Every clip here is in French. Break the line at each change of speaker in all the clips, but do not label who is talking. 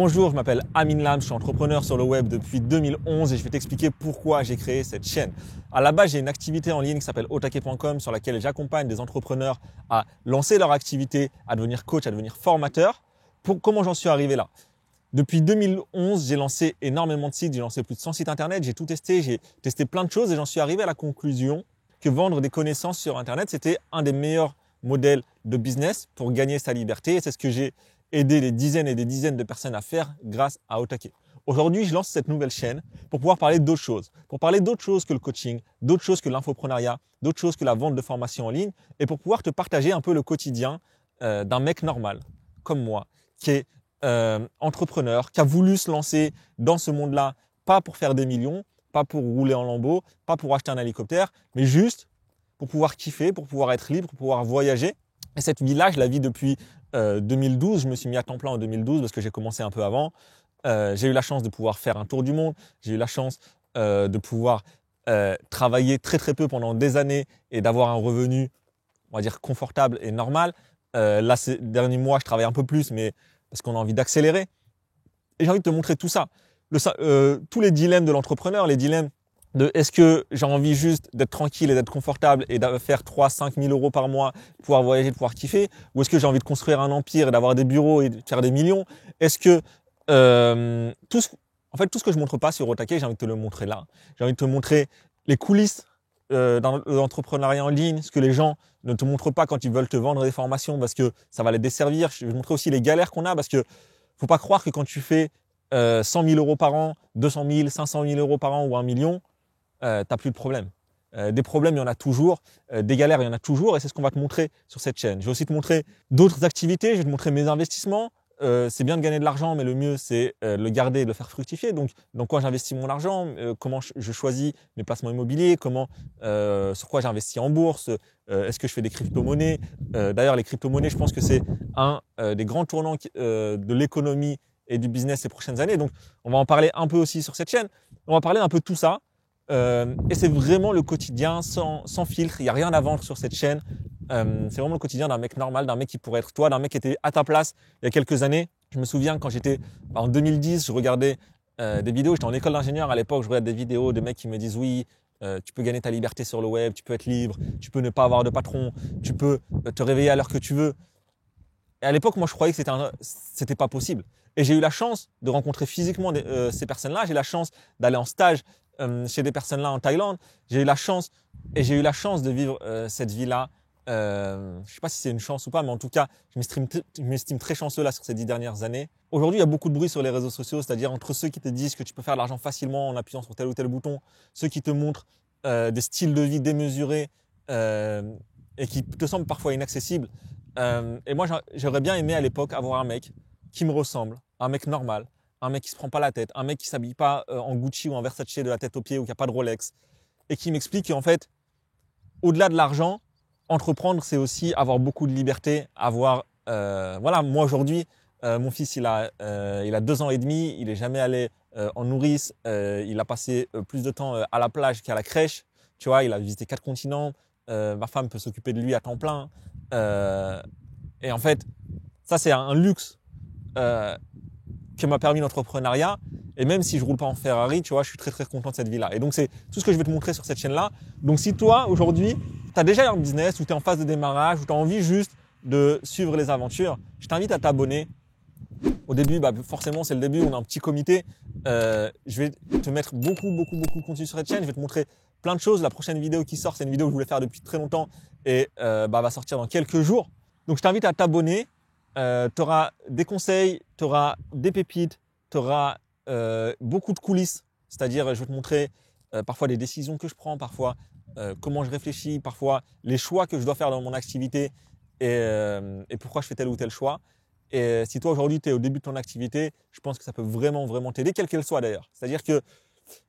Bonjour, je m'appelle Amin Lam, je suis entrepreneur sur le web depuis 2011 et je vais t'expliquer pourquoi j'ai créé cette chaîne. À la base, j'ai une activité en ligne qui s'appelle otake.com sur laquelle j'accompagne des entrepreneurs à lancer leur activité, à devenir coach, à devenir formateur. Comment j'en suis arrivé là? Depuis 2011, j'ai lancé énormément de sites, j'ai lancé plus de 100 sites internet, j'ai tout testé, j'ai testé plein de choses et j'en suis arrivé à la conclusion que vendre des connaissances sur internet, c'était un des meilleurs modèles de business pour gagner sa liberté et c'est ce que j'ai aidé des dizaines et des dizaines de personnes à faire grâce à Otake. Aujourd'hui, je lance cette nouvelle chaîne pour pouvoir parler d'autres choses, pour parler d'autres choses que le coaching, d'autres choses que l'infoprenariat, d'autres choses que la vente de formation en ligne et pour pouvoir te partager un peu le quotidien d'un mec normal comme moi qui est entrepreneur, qui a voulu se lancer dans ce monde-là, pas pour faire des millions, pas pour rouler en lambeau, pas pour acheter un hélicoptère, mais juste pour pouvoir kiffer, pour pouvoir être libre, pour pouvoir voyager. Et cette vie-là, je la vis depuis 2012. Je me suis mis à temps plein en 2012 parce que j'ai commencé un peu avant. J'ai eu la chance de pouvoir faire un tour du monde. J'ai eu la chance de pouvoir travailler très très peu pendant des années et d'avoir un revenu, on va dire, confortable et normal. Là, ces derniers mois, je travaille un peu plus, mais parce qu'on a envie d'accélérer. Et j'ai envie de te montrer tout ça. Tous les dilemmes de l'entrepreneur, les dilemmes de est-ce que j'ai envie juste d'être tranquille et d'être confortable et de faire 3-5 000 euros par mois, de pouvoir voyager, de pouvoir kiffer, ou est-ce que j'ai envie de construire un empire et d'avoir des bureaux et de faire des millions? Est-ce que tout ce que je montre pas sur Otake, j'ai envie de te le montrer là. J'ai envie de te montrer les coulisses dans l'entrepreneuriat en ligne, ce que les gens ne te montrent pas quand ils veulent te vendre des formations parce que ça va les desservir. Je vais te montrer aussi les galères qu'on a parce que faut pas croire que quand tu fais 100 000 euros par an, 200 000, 500 000 euros par an ou 1 million, t'as plus de problèmes. Des problèmes, il y en a toujours. Des galères, il y en a toujours. Et c'est ce qu'on va te montrer sur cette chaîne. Je vais aussi te montrer d'autres activités. Je vais te montrer mes investissements. C'est bien de gagner de l'argent, mais le mieux, c'est le garder et de le faire fructifier. Donc, dans quoi j'investis mon argent, comment je choisis mes placements immobiliers, sur quoi j'investis en bourse, est-ce que je fais des crypto-monnaies. D'ailleurs, les crypto-monnaies, je pense que c'est un des grands tournants de l'économie et du business ces prochaines années. Donc, on va en parler un peu aussi sur cette chaîne. On va parler un peu de tout ça. Et c'est vraiment le quotidien sans filtre. Il n'y a rien à vendre sur cette chaîne. C'est vraiment le quotidien d'un mec normal, d'un mec qui pourrait être toi, d'un mec qui était à ta place il y a quelques années. Je me souviens quand j'étais en 2010, je regardais des vidéos. J'étais en école d'ingénieur à l'époque. Je regardais des vidéos de mecs qui me disent oui, tu peux gagner ta liberté sur le web, tu peux être libre, tu peux ne pas avoir de patron, tu peux te réveiller à l'heure que tu veux. Et à l'époque, moi, je croyais que c'était pas possible. Et j'ai eu la chance de rencontrer physiquement ces personnes-là. J'ai eu la chance d'aller en stage chez des personnes-là en Thaïlande. J'ai eu la chance de vivre cette vie-là. Je sais pas si c'est une chance ou pas, mais en tout cas, je m'estime très chanceux là sur ces 10 dernières années. Aujourd'hui, il y a beaucoup de bruit sur les réseaux sociaux, c'est-à-dire entre ceux qui te disent que tu peux faire de l'argent facilement en appuyant sur tel ou tel bouton, ceux qui te montrent des styles de vie démesurés et qui te semblent parfois inaccessibles. Et moi, j'aurais bien aimé à l'époque avoir un mec qui me ressemble, un mec normal, un mec qui se prend pas la tête, un mec qui s'habille pas en Gucci ou en Versace de la tête aux pieds ou qui a pas de Rolex et qui m'explique qu'en fait, au-delà de l'argent, entreprendre, c'est aussi avoir beaucoup de liberté, voilà, moi aujourd'hui, mon fils, il a 2 ans et demi, il est jamais allé en nourrice, il a passé plus de temps à la plage qu'à la crèche, tu vois, il a visité 4 continents, ma femme peut s'occuper de lui à temps plein, et en fait, ça c'est un luxe que m'a permis l'entrepreneuriat. Et même si je roule pas en Ferrari, tu vois, je suis très très content de cette vie-là. Et donc c'est tout ce que je vais te montrer sur cette chaîne-là. Donc si toi aujourd'hui, tu as déjà un business ou tu es en phase de démarrage ou tu as envie juste de suivre les aventures, je t'invite à t'abonner. Au début, forcément c'est le début, on a un petit comité. Je vais te mettre beaucoup de contenu sur cette chaîne. Je vais te montrer plein de choses. La prochaine vidéo qui sort, c'est une vidéo que je voulais faire depuis très longtemps et va sortir dans quelques jours. Donc je t'invite à t'abonner. Tu auras des conseils, tu auras des pépites, tu auras beaucoup de coulisses, c'est-à-dire je vais te montrer parfois les décisions que je prends, parfois comment je réfléchis, parfois les choix que je dois faire dans mon activité et pourquoi je fais tel ou tel choix. Et si toi aujourd'hui tu es au début de ton activité, je pense que ça peut vraiment t'aider, quelle qu'elle soit d'ailleurs. C'est-à-dire que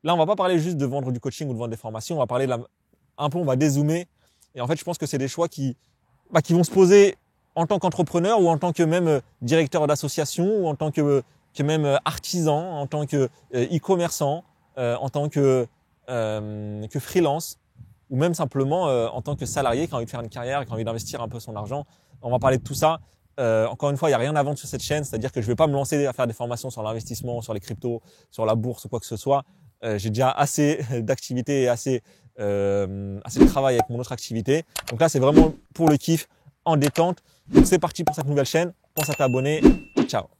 là on va pas parler juste de vendre du coaching ou de vendre des formations, on va parler on va dézoomer. Et en fait je pense que c'est des choix qui vont se poser en tant qu'entrepreneur ou en tant que même directeur d'association ou en tant que même artisan, en tant que e-commerçant, en tant que freelance ou même simplement en tant que salarié qui a envie de faire une carrière, qui a envie d'investir un peu son argent. On va parler de tout ça. Encore une fois, il n'y a rien à vendre sur cette chaîne, c'est-à-dire que je ne vais pas me lancer à faire des formations sur l'investissement, sur les cryptos, sur la bourse ou quoi que ce soit. J'ai déjà assez d'activités et assez de travail avec mon autre activité. Donc là, c'est vraiment pour le kiff, en détente. Donc c'est parti pour cette nouvelle chaîne. Pense à t'abonner. Ciao.